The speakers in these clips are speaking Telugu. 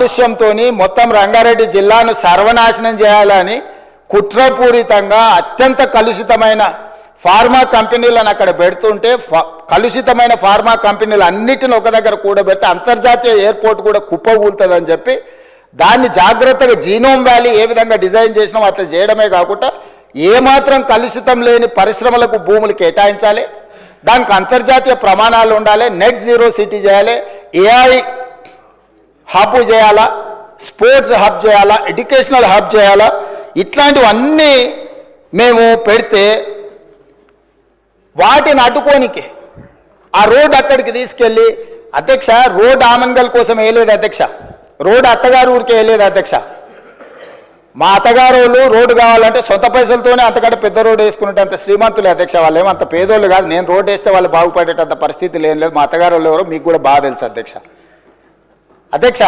కాలుష్యంతో మొత్తం రంగారెడ్డి జిల్లాను సర్వనాశనం చేయాలని కుట్రపూరితంగా అత్యంత కలుషితమైన ఫార్మా కంపెనీలను అక్కడ పెడుతుంటే కలుషితమైన ఫార్మా కంపెనీలు అన్నిటిని ఒక దగ్గర కూడబెడితే అంతర్జాతీయ ఎయిర్పోర్ట్ కూడా కుప్పకూలుతుందని చెప్పి దాన్ని జాగ్రత్తగా జీనోమ్ వ్యాలీ ఏ విధంగా డిజైన్ చేసినామో అట్లా చేయడమే కాకుండా ఏమాత్రం కలుషితం లేని పరిశ్రమలకు భూములు కేటాయించాలి, దానికి అంతర్జాతీయ ప్రమాణాలు ఉండాలి, నెట్ జీరో సిటీ చేయాలి, ఏఐ హబ్ చేయాలా, స్పోర్ట్స్ హబ్ చేయాలా, ఎడ్యుకేషనల్ హబ్ చేయాలా, ఇట్లాంటివన్నీ మేము పెడితే వాటిని అడ్డుకోనికి ఆ రోడ్ అక్కడికి తీసుకెళ్ళి అధ్యక్ష రోడ్ ఆమన్గల్ కోసం వేయలేదు అధ్యక్ష, రోడ్ అత్తగారు ఊరికి వేయలేదు అధ్యక్ష. మా అత్తగారు వాళ్ళు రోడ్డు కావాలంటే సొంత పైసలతోనే అంతకంటే పెద్ద రోడ్డు వేసుకున్నట్టు అంత శ్రీమంతులే అధ్యక్ష. వాళ్ళు ఏమంత పేదోళ్ళు కాదు, నేను రోడ్డు వేస్తే వాళ్ళు బాగుపడేటంత పరిస్థితి లేని లేదు. మా అత్తగారు వాళ్ళు ఎవరో మీకు కూడా బాగా తెలుసు అధ్యక్ష. అధ్యక్ష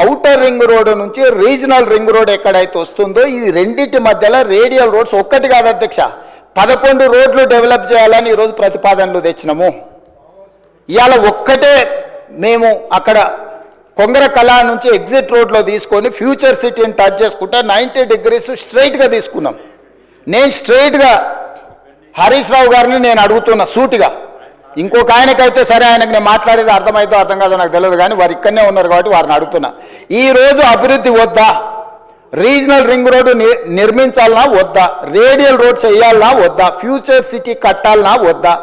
ఔటర్ రింగ్ రోడ్డు నుంచి రీజనల్ రింగ్ రోడ్ ఎక్కడైతే వస్తుందో ఈ రెండింటి మధ్యలో రేడియల్ రోడ్స్ ఒక్కటి కాదు అధ్యక్ష, 11 రోడ్లు డెవలప్ చేయాలని ఈరోజు ప్రతిపాదనలు తెచ్చినాము. ఇవాళ ఒక్కటే మేము అక్కడ కొంగర కళా నుంచి ఎగ్జిట్ రోడ్లో తీసుకొని ఫ్యూచర్ సిటీని టచ్ చేసుకుంటా 90 డిగ్రీస్ స్ట్రైట్గా తీసుకున్నాం. నేను స్ట్రైట్గా హరీష్ రావు గారిని నేను అడుగుతున్నా సూటిగా, ఇంకొక ఆయనకైతే సరే ఆయనకు నేను మాట్లాడేది అర్థమైతే అర్థం కాదో నాకు తెలియదు, కానీ వారు ఇక్కడనే ఉన్నారు కాబట్టి వారిని అడుగుతున్నా. ఈరోజు అభివృద్ధి వద్దా, రీజనల్ రింగ్ రోడ్డు నిర్మించాలన్నా వద్దా, రేడియల్ రోడ్స్ వేయాలన్నా వద్దా, ఫ్యూచర్ సిటీ కట్టాలన్నా వద్దా,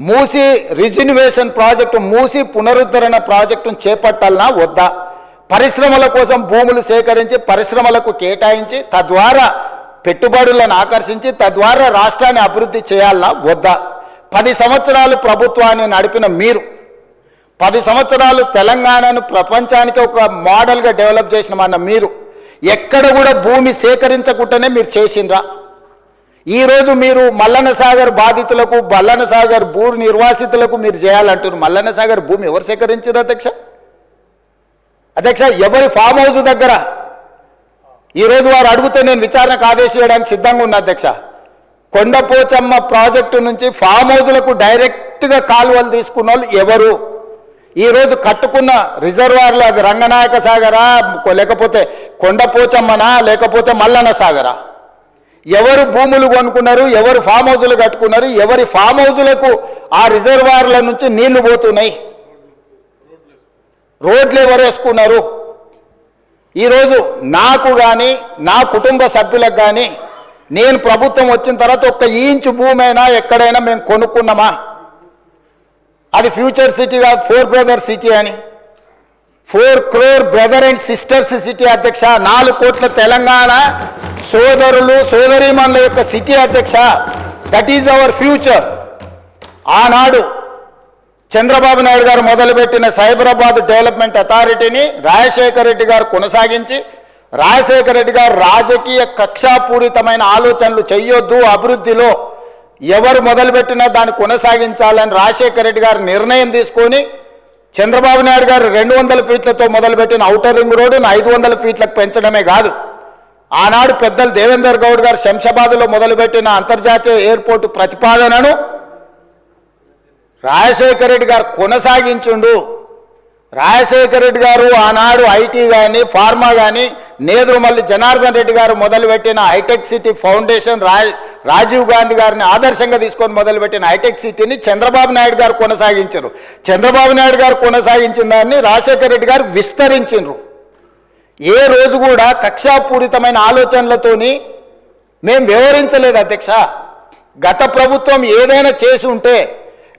మూసి రిజిన్యువేషన్ ప్రాజెక్టు మూసి పునరుద్ధరణ ప్రాజెక్టును చేపట్టాలన్నా వద్దా, పరిశ్రమల కోసం భూములు సేకరించి పరిశ్రమలకు కేటాయించి తద్వారా పెట్టుబడులను ఆకర్షించి తద్వారా రాష్ట్రాన్ని అభివృద్ధి చేయాలన్నా వద్దా. 10 సంవత్సరాలు ప్రభుత్వాన్ని నడిపిన మీరు 10 సంవత్సరాలు తెలంగాణను ప్రపంచానికి ఒక మోడల్గా డెవలప్ చేసినమన్న మీరు ఎక్కడ కూడా భూమి సేకరించకుండానే మీరు చేసిండ్రా? ఈరోజు మీరు మల్లన్న సాగర్ బాధితులకు మల్లన్న సాగర్ భూ నిర్వాసితులకు మీరు చేయాలంటున్నారు. మల్లన్న సాగర్ భూమి ఎవరు సేకరించారు అధ్యక్ష? అధ్యక్ష ఎవరి ఫామ్ హౌస్ దగ్గర ఈరోజు వారు అడిగితే నేను విచారణకు ఆదేశించడానికి సిద్ధంగా ఉన్నా అధ్యక్ష. కొండపోచమ్మ ప్రాజెక్టు నుంచి ఫామ్ హౌజులకు డైరెక్ట్గా కాలువలు తీసుకున్న వాళ్ళు ఎవరు? ఈరోజు కట్టుకున్న రిజర్వాయర్లు అది రంగనాయక సాగరా, లేకపోతే కొండపోచమ్మనా, లేకపోతే మల్లన్న సాగరా? ఎవరు భూములు కొనుక్కున్నారు, ఎవరు ఫామ్ హౌజులు కట్టుకున్నారు, ఎవరి ఫామ్ హౌజులకు ఆ రిజర్వాయర్ల నుంచి నీళ్లు పోతున్నాయి, రోడ్లు ఎవరు వేసుకున్నారు? ఈరోజు నాకు కానీ నా కుటుంబ సభ్యులకు కానీ నేను ప్రభుత్వం వచ్చిన తర్వాత 1 ఇంచు భూమి అయినా ఎక్కడైనా మేము కొనుక్కున్నామా? అది ఫ్యూచర్ సిటీ కాదు, 4 బ్రదర్ సిటీ అని, 4 crore brother and sisters city అధ్యక్ష. 4 కోట్ల తెలంగాణ సోదరులు సోదరీమణుల యొక్క సిటీ అధ్యక్ష. That is our future. ఆనాడు చంద్రబాబు నాయుడు గారు మొదలుపెట్టిన సైబరాబాద్ డెవలప్మెంట్ అథారిటీని రాజశేఖర రెడ్డి గారు కొనసాగించి, రాజశేఖర రెడ్డి గారు రాజకీయ కక్షాపూరితమైన ఆలోచనలు చెయ్యొద్దు, అభివృద్ధిలో ఎవరు మొదలుపెట్టినా దాన్ని కొనసాగించాలని రాజశేఖర రెడ్డి గారు నిర్ణయం తీసుకొని చంద్రబాబు నాయుడు గారు 200 ఫీట్లతో మొదలుపెట్టిన ఔటర్ రింగ్ రోడ్డును 500 ఫీట్లకు పెంచడమే కాదు, ఆనాడు పెద్దలు దేవేందర్ గౌడ్ గారు శంషాబాద్లో మొదలుపెట్టిన అంతర్జాతీయ ఎయిర్పోర్టు ప్రతిపాదనను రాజశేఖర రెడ్డి గారు కొనసాగించుండు. రాజశేఖర రెడ్డి గారు ఆనాడు ఐటీ కానీ ఫార్మా కానీ నేదురుమల్లి జనార్దన్ రెడ్డి గారు మొదలుపెట్టిన hi tech city foundation, Rajiv Gandhi గారిని ఆదర్శంగా తీసుకొని మొదలుపెట్టిన హైటెక్ సిటీని చంద్రబాబు నాయుడు గారు కొనసాగించారు. చంద్రబాబు నాయుడు గారు కొనసాగించిన దాన్ని రాజశేఖర రెడ్డి గారు విస్తరించారు. ఏ రోజు కూడా కక్షాపూరితమైన ఆలోచనలతోని మేము వ్యవహరించలేదు అధ్యక్ష. గత ప్రభుత్వం ఏదైనా చేసి ఉంటే